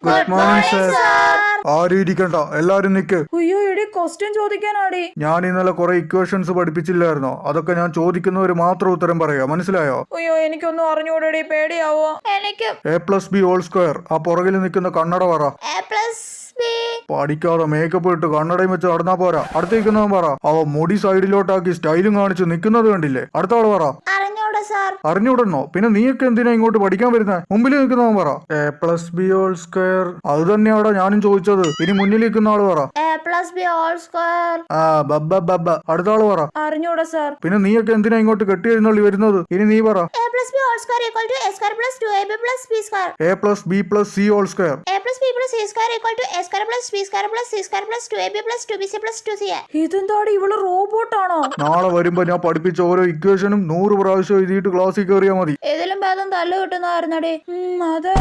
Good morning sir. ആരും ഇരിക്കണ്ട, എല്ലാരും നിക്ക്. അയ്യോ എടി ക്വസ്റ്റ്യൻ ചോദിക്കാനാടി. ഞാൻ ഇന്നലെ കുറെ ഇക്വേഷൻസ് പഠിപ്പിച്ചില്ലായിരുന്നോ? അതൊക്കെ ഞാൻ ചോദിക്കുന്നവര് മാത്രം ഉത്തരം പറയാ, മനസ്സിലായോ? അയ്യോ എനിക്കൊന്നും അറിഞ്ഞൂടടി, പേടിയാവോ? എനിക്ക് A+B² ആ പുറകിൽ നിൽക്കുന്ന കണ്ണട പറ. പഠിക്കാതെ മേക്കപ്പ് ഇട്ട് കണ്ണടയും വെച്ച് നടന്നാ പോരാ. അടുത്തേക്കുന്നവൻ പറ. അവ മുടി സൈഡിലോട്ടാക്കി സ്റ്റൈലും കാണിച്ച് നിക്കുന്നത് കണ്ടില്ലേ? അടുത്ത ആള് പറ. അറിഞ്ഞൂടന്നോ? പിന്നെ നീയൊക്കെ എന്തിനാ ഇങ്ങോട്ട് പഠിക്കാൻ വരുന്നത്? മുമ്പിൽ നിൽക്കുന്നവൻ പറ. A+B² അത് തന്നെയാടാ ഞാനും ചോദിച്ചത്. ഇനി മുന്നിൽ നിൽക്കുന്ന ആള് പറ. ബബ്ബ. അടുത്ത ആള് പറ. അറിഞ്ഞൂടാ സാർ. പിന്നെ നീയൊക്കെ എന്തിനാ ഇങ്ങോട്ട് കെട്ടി എഴുന്നള്ളി വരുന്നത്? ഇനി നീ പറ. A+B² = A² + 2AB + B². A+B+C². A+B+C² = A² + B² + C² + 2AB + 2BC + 2CA. ഇതെന്താടി ഇവള് റോബോട്ടാണോ? നാളെ വരുമ്പോ ഞാൻ പഠിപ്പിച്ച ഓരോ ഇക്വേഷനും 100 പ്രാവശ്യം എഴുതിയിട്ട് ക്ലാസ്സിൽ കയറിയാൽ മതി. ഇതിലും ഭേദം തല്ല് കിട്ടുന്നതായിരുന്നടി. അതെ.